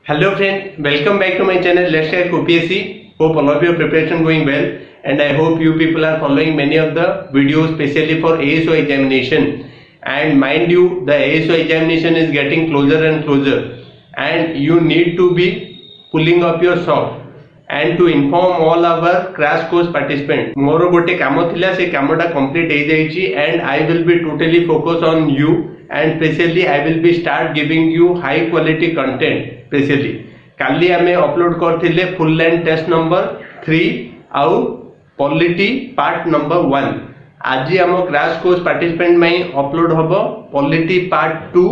Hello friend, welcome back to my channel Let's Crack UPSC. Hope all of your preparation going well and I hope you people are following many of the videos specially for ASO examination. And mind you, the ASO examination is getting closer and closer and you need to be pulling up your socks and to inform all our crash course participants. मोर गोटे काम थिला से कामटा complete हो जाइछि and I will be totally focus on you and specially I will be start giving you high quality content. Specially काली आमे upload करथिले full line test number 3 आउ पॉलिटी पार्ट नंबर 1 आज हम क्रैश कोर्स पार्टिसिपेंट में upload हबो polity part 2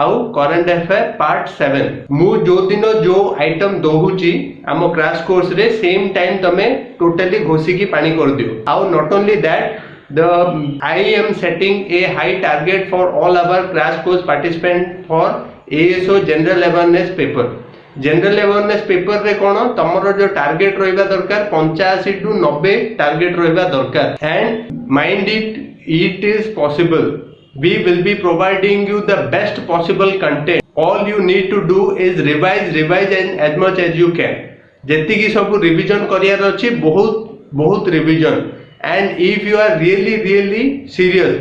आउ current affair part 7 मु जो दिन जो आइटम दोहुची हम क्रैश कोर्स रे सेम टाइम तमे टोटली घोसी की पानी कर दियो आउ not only that I am setting a high target for all our crash course participants for ASO general awareness paper general awareness paper रे कोन तमरो जो टारगेट रहबा दरकार 85 टू 90 टारगेट रहबा दरकार and mind it is possible we will be providing you the best possible content all you need to do is revise and as much as you can जेति की सब revision करियार अछि बहुत revision and if you are really serious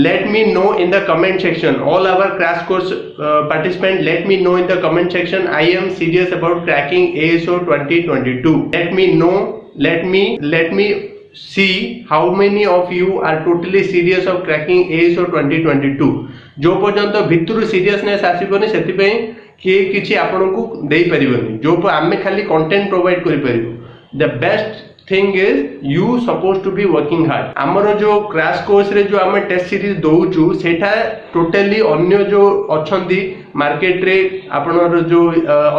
let me know in the comment section all our crash course participants let me know in the comment section I am serious about cracking ASO 2022 let me know let me see how many of you are totally serious of cracking ASO 2022 जो पर्यंत भितरु seriousness आसीबनी सेति पई कि किछि आपन को देई परिबनी जो आमे खाली कंटेंट प्रोवाइड करि परिबो the best thing is you suppose to be working hard आमर जो क्रैश कोर्स रे जो आम टेस्ट सीरीज दौचु सेठा टोटली अन्य जो अच्छी मार्केट रे आपनर जो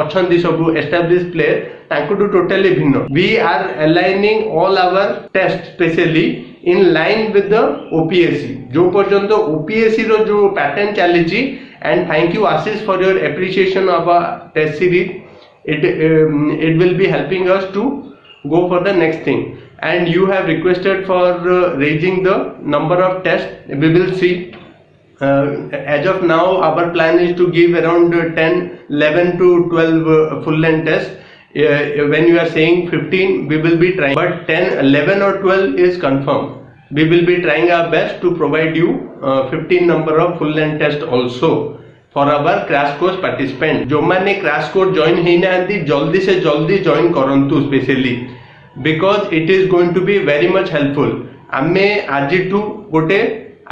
अच्छी सब एस्टाब्लिश प्लेयर तांकुटू टोटली भिन्न we are aligning all our test specially in line with the OPSC जो पर्यंत ओपीएससी रो जो पैटर्न चली and thank you Ashish for your appreciation of a test series it will be helping us to go for the next thing and you have requested for raising the number of tests we will see as of now our plan is to give around 10 11 to 12 full length tests when you are saying 15 we will be trying but 10 11 or 12 is confirmed we will be trying our best to provide you 15 number of full length tests also for our crash course participant जो माने crash course join ही नांती जल्दी से जल्दी join करंतु specially because it is going to be very much helpful आमे आज to गोटे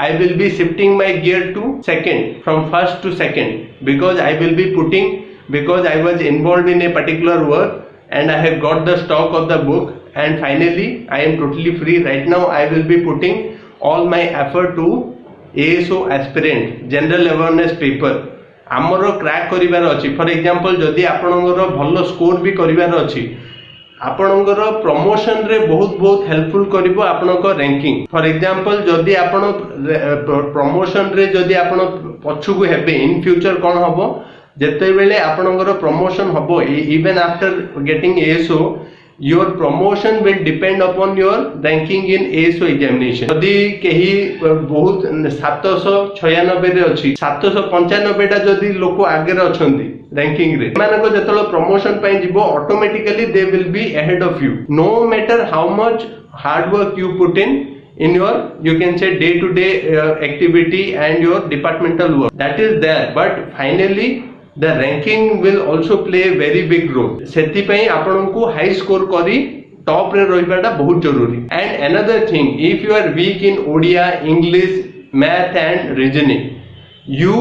I will be shifting my gear to second from first to second because I will be putting because I was involved in a particular work and I have got the stock of the book and finally I am totally free right now I will be putting all my effort to ASO aspirant general awareness paper आमर crack करिवार अछि for example जदि आपनकर भलो score भी करिवार अछि आपनकर promotion रे बहुत हेल्पफुल करिवो आपनकर रैंकिंग फॉर एग्जांपल जदि आपन प्रमोशन रे जदि आपन पछु को हेबे इन फ्यूचर कोन हबो जते बेले आपनकर प्रमोशन हबो even after getting ASO your promotion will depend upon your ranking in ASO examination यदि केही बहुत 796 रे अछि 795 टा जदि लोक आगे रे अछंती रैंकिंग रे मानको जतलो प्रमोशन पय जिवो automatically they will be ahead of you know matter how much hard work you put in your you can say day to day activity and your departmental work that is there but finally the ranking will also play a very big role सेति पई आपन को high score करी top रे रहिबाटा बहुत जरूरी and another thing if you are weak in odia english math and reasoning you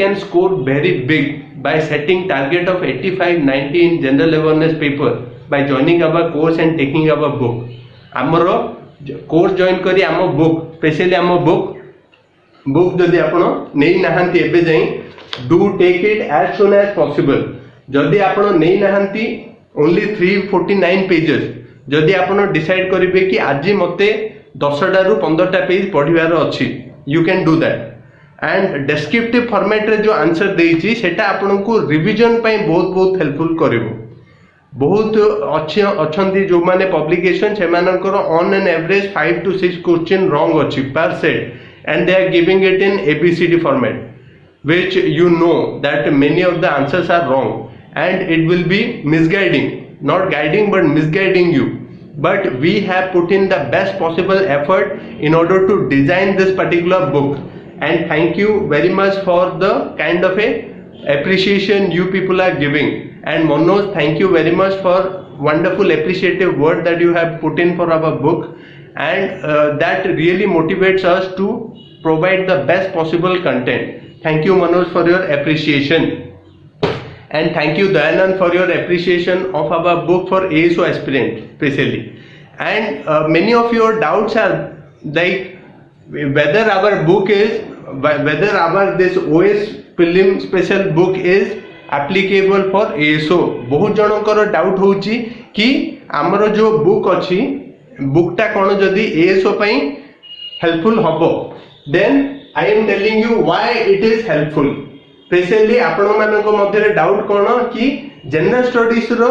can score very big by setting target of 85 90 in general awareness paper by joining our course and taking our book amaro course join करी आम book specially आम book जदि आपण नै नाहंती एबे जाई do take it as soon as possible जदि आपण नै नाहंती only 349 pages जदि आपण डिसाइड करिवे कि आज मते 10 टा रु 15 टा पेज पढिबार अछि you can do that and descriptive format रे जो आंसर देइछि सेटा आपण को रिवीजन पई बहुत हेल्पफुल करिवो बहुत अच्छी जो माने पब्लिकेशन से मानकर on an average 5 to 6 question wrong अछि पर set and they are giving it in ABCD format which you know that many of the answers are wrong and it will be misguiding, not guiding but misguiding you. But we have put in the best possible effort in order to design this particular book, and thank you very much for the kind of a appreciation you people are giving. And Manoj, thank you very much for wonderful appreciative word that you have put in for our book, and that really motivates us to provide the best possible content. Thank you Manoj for your appreciation. And thank you Dayanand for your appreciation of our book for ASO aspirant especially. And many of your doubts are like whether our book is, whether our this OS film special book is applicable for ASO. बहुत जनकर doubt होची कि हमरो जो book अछि बुकटा कोन जदी ASO पई helpful हबो, then I am telling you why it is helpful. Specially आपण मानक मध्य डाउट कोन कि जनरल स्टडीज रो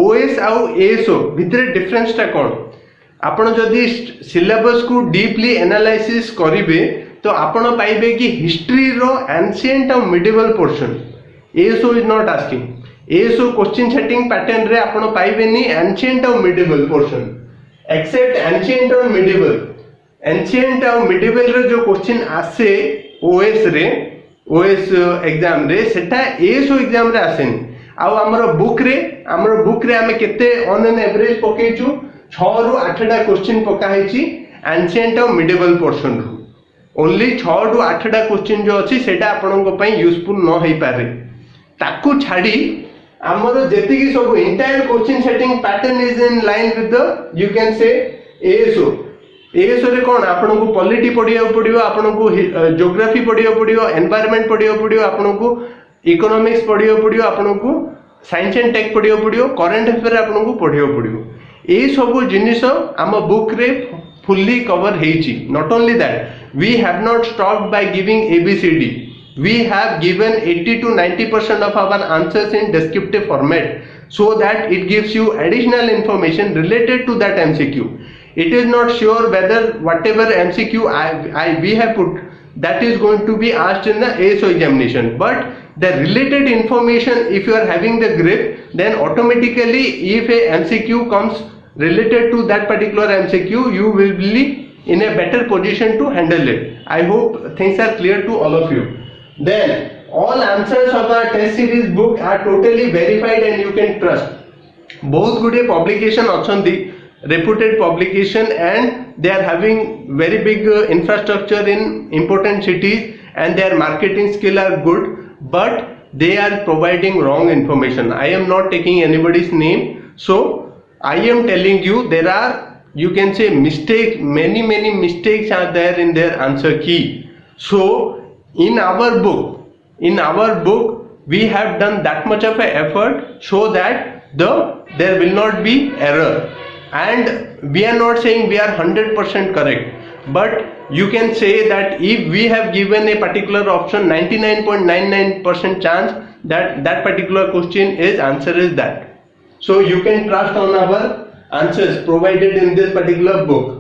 ओएस आउ एएसओ भितरे डिफरेंस टा कोन. आपण जदी सिलेबस को डीपली एनालाइसिस करिवे तो आपण पाइबे कि हिस्ट्री रो एंशिएंट और medieval portion. ASO is not asking. ASO question setting pattern रे आपण पाइबे नि एंशिएंट और मिडिवल पोर्शन, एक्सेप्ट एंशिएंट और मिडिवल. एंशिएंट और मिडिवल रे जो क्वेश्चन आसे ओएस रे, ओएस एग्जाम रे सेटा एएसओ एग्जाम रे आसेनी. आउ हमर बुक रे हमें केते ऑन एन एवरेज पकेचु 6 रु 8 टा क्वेश्चन पका हेची एंशिएंट और मिडिवल पोर्शन रु. ओनली 6 रु 8 टा क्वेश्चन जो अछि सेटा आपन को पई यूजफुल न होई पारे. ताकू छाडी हमर जेति की सब entire question setting pattern is in line with the you can से एएसओ. एएसओ रे कोन आपन को पॉलिटी पढिया पडियो, आपन को ज्योग्राफी पढिया पडियो, एनवायरनमेंट पढिया पडियो, आपन को इकोनॉमिक्स पढिया पडियो, आपन को साइंस एंड टेक पढिया पडियो, करंट अफेयर आपन को पढिया पडियो. ए सब जिनिस हम बुक रे फुल्ली कवर हेची. Not only that we have not stopped by giving ABCD. we have given 80 to 90% of our answers in descriptive format so that it gives you additional information related to that MCQ. It is not sure whether whatever MCQ we have put that is going to be asked in the ASO examination, but the related information, if you are having the grip, then automatically if a MCQ comes related to that particular MCQ, you will be in a better position to handle it. I hope things are clear to all of you. Then all answers of our test series book are totally verified and you can trust. बहुत गुडे publication अछंती, reputed publication, and they are having very big infrastructure in important cities and their marketing skill are good, but they are providing wrong information. I am not taking anybody's name, so I am telling you there are, you can say, mistakes, many mistakes are there in their answer key. So in our book we have done that much of an effort so that there will not be error. And we are not saying we are 100% correct, but you can say that if we have given a particular option 99.99% chance that that particular question is answer is that. So you can trust on our answers provided in this particular book.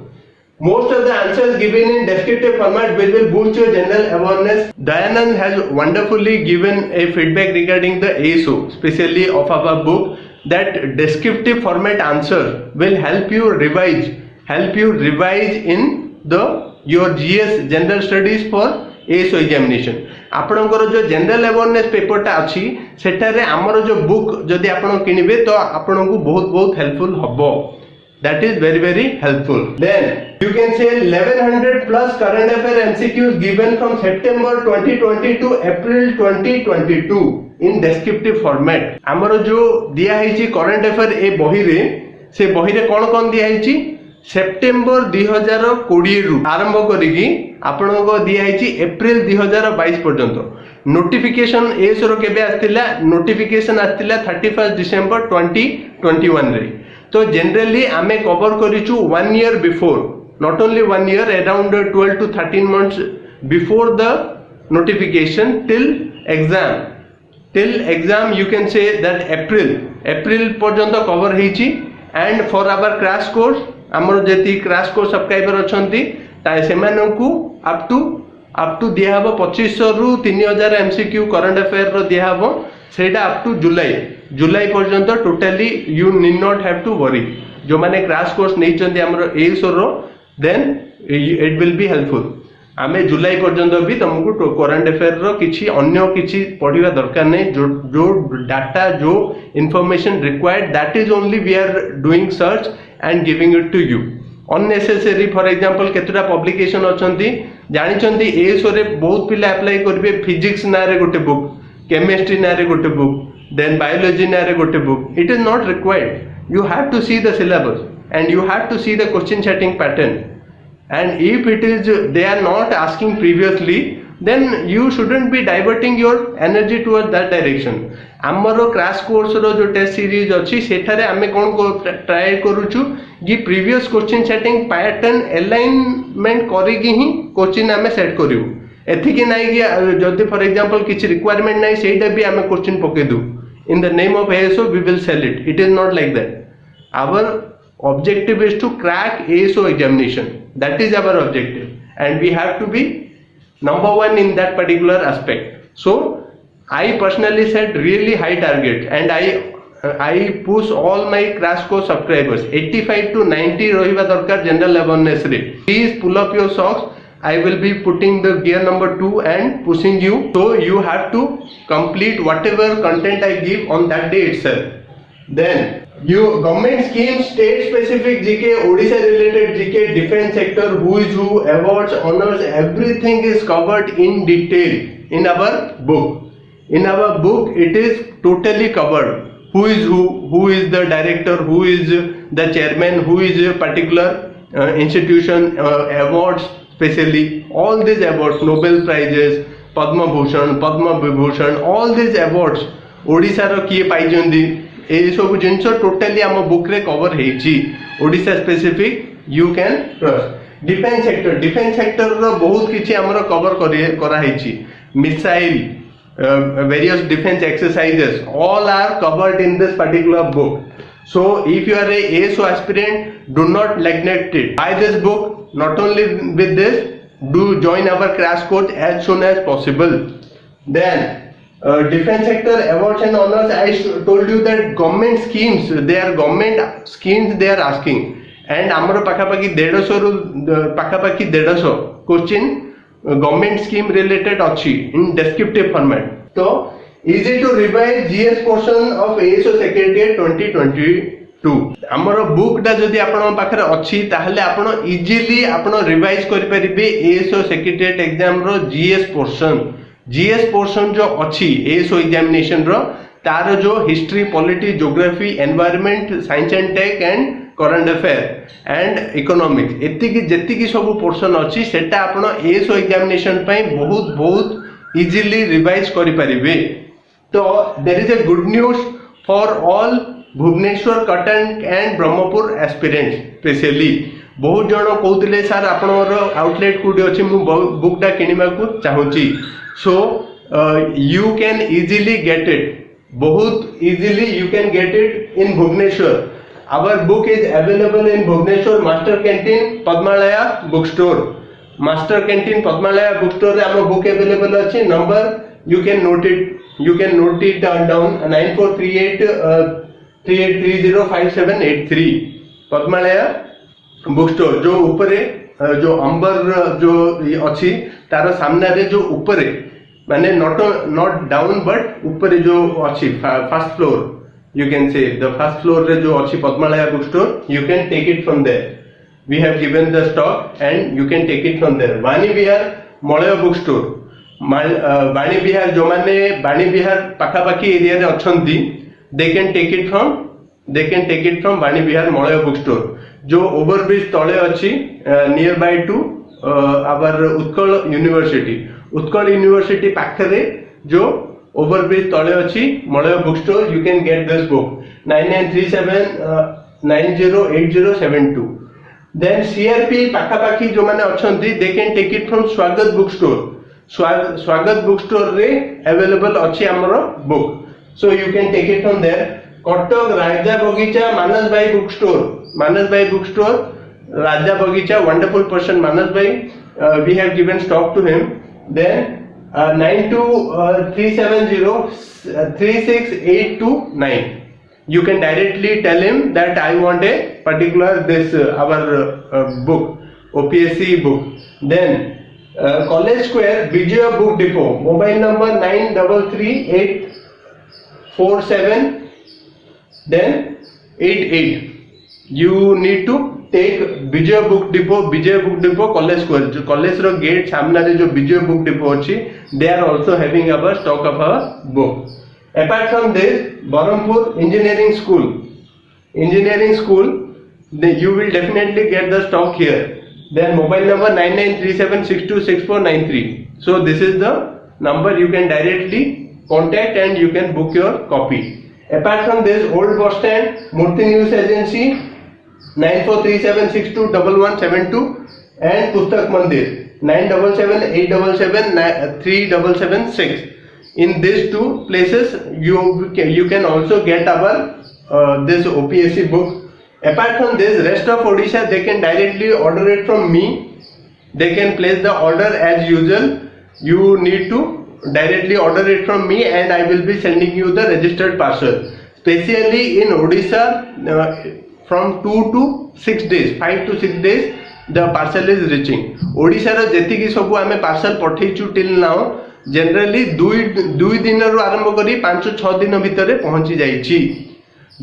Most of the answers given in descriptive format which will boost your general awareness. Dayanand has wonderfully given a feedback regarding the ASO, especially of our book, that descriptive format answer will help you revise in the your GS general studies for ASO examination. आपणकर जो general awareness पेपरटा अच्छी सेटारे आमर जो book जदि आपण किनिबे तो आपण को बहुत हेल्पफुल हबो. That is very helpful. Then you can say 1100 plus current affair MCQs given from September 2020 to April 2022 in descriptive format. आमर जो दिया है करंट अफेयर ए बही रे, से बही रे कौन दिया है सेप्टेम्बर 2020 रु आरंभ करिकी आपण को दिया है एप्रिल 2022 पर्यंत. नोटिफिकेशन एस रो केबे आस्तिला, नोटिफिकेशन आस्तिला 31 डिसेंबर 2021 रे. तो जनरली आमे cover करिचु 1 year before, not only 1 year, around 12 to 13 months before the notification till exam you can say that April पर्यंत कवर हेची. and for our crash course हमर जेती crash course subscriber अछंती ताय सेमानंकु up to दिया हबो 2500 रु 3000 MCQ current affair रो दिया हबो. सेटा अप टू जुलाई पर्यंत totally you need not have to worry जो माने क्रैश कोर्स नहीं चंदी हमरो एसो रो then it will be helpful आमे जुलाई पर्यंत भी तुमको करंट अफेयर रो किछि अन्य किछि पढ़िबा दरकार नै जो डाटा जो information required that is only we are doing search and giving it to you unnecessary for example केतरा पब्लिकेशन अछंती जानि चंदी एसो रे बहुत पिला अप्लाई करबे फिजिक्स ना रे गोटे बुक केमिस्ट्री ना रे गोटे बुक देन बायोलॉजी ना रे गोटे book it is not required you have to see the syllabus and you have to see the question setting pattern and if it is they are not asking previously then you shouldn't be diverting your energy towards that direction amaro crash course ro jo test series achi setare ame kon try karuchu कि previous question setting pattern alignment करके ही question आमे set करिवु एथि कि नाही कि जदी for example किछ requirement नाही सेटा भी आमे क्वेश्चन पके दु in the name of ASO we will sell it is not like that our objective is to crack ASO examination that is our objective and we have to be number one in that particular aspect so I personally set really high target and I push all my crash course subscribers 85 to 90 रहिबा दरकार general awareness रे please pull up your socks I will be putting the gear number 2 and pushing you so you have to complete whatever content I give on that day itself then you government schemes state specific GK Odisha related GK defense sector who is who awards honors everything is covered in detail in our book it is totally covered who is the director who is the chairman who is a particular institution awards especially all these awards Nobel prizes Padma Bhushan Padma Vibhushan all these awards Odisha ro kiye pai jandi ए सब जिंस totally आम book रे cover हेची Odisha specific you can trust defence sector रो बहुत किछि हमर कवर करा हेची missile various defense exercises all are covered in this particular book so if you are a ASO aspirant do not neglect it buy this book not only with this do join our crash course as soon as possible then defense sector awards and honors I told you that government schemes they are government schemes they are asking and amar pakapaki 150 ru pakapaki 150 question government scheme related achi in descriptive format so easy to revise GS portion of ASO secretariat 2022 amar book da jodi apan pakhare achi tahale apan easily apan revise kari paribe ASO secretariat exam ro GS portion जो अच्छी ASO examination रो तार जो history polity geography environment science and tech and current affair and economics एतिकी जेतिकी सब portion अच्छी सेटा आपण ASO एग्जामिनेशन पई बहुत इजीली रिवाइज करि परिबे तो there is a good news for all Bhubaneswar Cuttack and Brahmapur aspirants specially बहुत जण कहउतिले सर आपनर आउटलेट कोडी अछि मु बुक डा किनिबा को चाहूची so you can easily get it बहुत easily you can get it in Bhubaneswar our book is available in Bhubaneswar master canteen Padmalaya bookstore master canteen Padmalaya bookstore रे हम book available अछि number you can note it down 9438 38305783 Padmalaya bookstore जो ऊपर जो अंबर जो अच्छी तार सामने रे जो ऊपर माने नॉट डाउन बट ऊपर जो अच्छी first floor you can say the first floor रे जो अच्छी Padmalaya book store you can take it from there we have given the stock and you can take it from there Vani Vihar Malay book store Vani Vihar जो माने वाणी विहार पाखापाखी area रे अछंती they can take it from Vani Vihar Malay book store जो overbridge तले अच्छी nearby to our Utkal university पाखरे जो ओवरब्रिज तले अच्छी Malay book store you can get this book 9937908072 then CRP पाखापाखी जो माने अछंती they can take it from Swagat book store रे अवेलेबल अच्छी हमर book so you can take it from there Cuttack Raja Bagicha Manas भाई बुक स्टोर राजा बगीचा वंडरफुल पर्सन मानस भाई we have given stock to him then 9237036829. You can directly tell him that I want a particular this our book, OPSC book. Then College Square Vijaya Book Depot, mobile number 933847 then 88. You need to take Vijaya Book Depot College Square. जो college रो gate सामने रे जो Vijaya Book Depot अच्छी, they are also having our stock of our book. Apart from this, Berhampur Engineering School, you will definitely get the stock here. Then mobile number 9937626493. So this is the number you can directly contact and you can book your copy. Apart from this, Old Bus Stand, Murthy News Agency, 9437621172 and Pustak Mandir 9778773776. In these two places you can also get our this OPSC book. Apart from this, rest of Odisha they can directly order it from me. They can place the order as usual. You need to directly order it from me and I will be sending you the registered parcel. Especially in Odisha, from 2 to 6 days, 5 to 6 days, the parcel is reaching. Odisha रो जेतिकी सबु आमे parcel पठेइछु till now generally 2 दिन रो आरंभ करी 5-6 दिन भितर पहुंची जाइछि.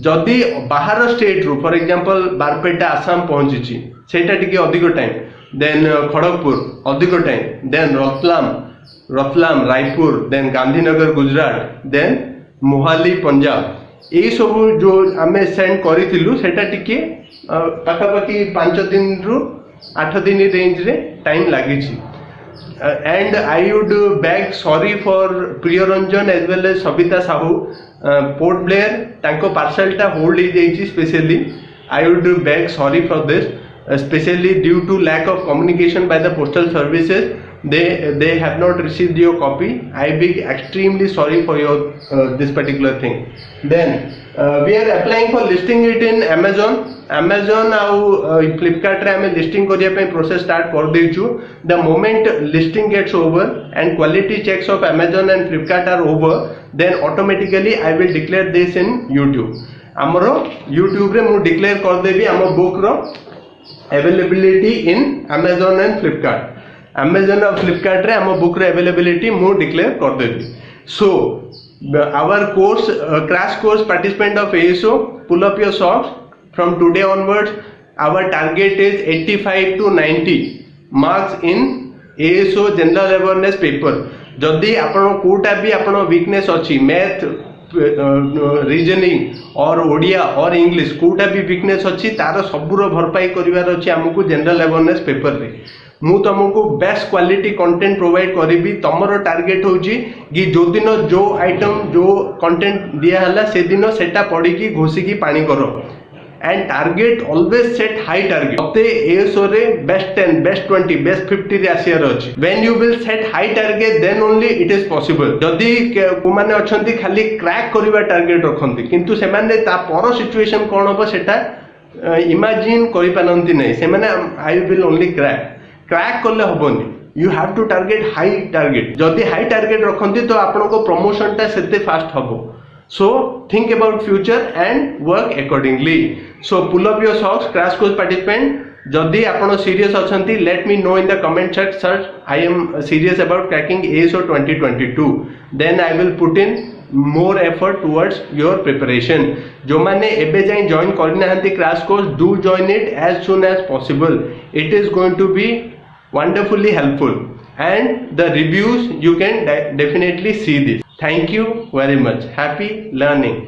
जदि बाहर स्टेट रू फॉर एग्जांपल बारपेटा आसाम पहुंची सेटा टिके अधिक टाइम, देन खड़गपुर अधिक time, then Ratlam Raipur, then Gandhinagar Gujarat, then Mohali Punjab, यही सब जो आमे सेंड करिथिलु सेटा टिके पाखापाखि 5 दिन रु 8 दिन रेंज रे time लागिछि. And I would beg sorry for Priyaranjan as well as Sabita Sahu, Port Blair तांको पार्सल टा होल्ड हो जाइछि. Specially I would beg sorry for this, especially due to lack of communication by the postal services. They have not received your copy. I beg extremely sorry for your this particular thing. Then we are applying for listing it in Amazon ଆଉ Flipkart रे हमें listing करिया पे process start कर देइछु. The moment listing gets over and quality checks of Amazon and Flipkart are over, then automatically I will declare this in YouTube. हमरो YouTube रे मु डिक्लेयर कर देबी हम बुक रो availability in Amazon and Flipkart. Amazon और Flipkart रे हम बुक रे अवेलेबिलिटी मु डिक्लेयर कर देबी. सो our course crash course participant of ASO, pull up your socks. From today onwards, our target is 85 to 90 marks in ASO general awareness paper. जदि आपण कोटा भी आपण वीकनेस अच्छी मैथ, रीजनिंग और ओडिया और इंग्लिश कोटा भी वीकनेस अच्छी तार सबूर भरपाई करिवार अछि हमकु जनरल अवेयरनेस पेपर रे. मु तुमको बेस्ट क्वालिटी कंटेंट प्रोवाइड करी. तमरो टार्गेट होची कि जो दिन जो आइटम जो कंटेंट दिया हला से दिन सेटा पढ़ी की घोसी की पानी करो. And target always set high target. अपने ASO रे best 10, best 20, best 50 रे आसियार अछि. When you will set high target, then only it is possible. जदि को माने अछंती खाली क्रैक करिवा टार्गेट रखंती किंतु से माने ता पर सिचुएशन कोन हो सेटा इमेजिन करि पानंती नै. से माने I will only क्रैक करले हबोनी. You have to target high target. जदि हाई टार्गेट रखंती तो आपन को प्रमोशन टा सेते फास्ट हबो. So think about future and work accordingly. So pull up your socks, crash course participant. जदि आपण serious अछंती, let me know in the comment section. I am serious about cracking ASO 2022. Then I will put in more effort towards your preparation. जो माने एबे जाई join करना हंती crash course, do join it as soon as possible. It is going to be wonderfully helpful. And the reviews you can definitely see this. Thank you very much. Happy learning.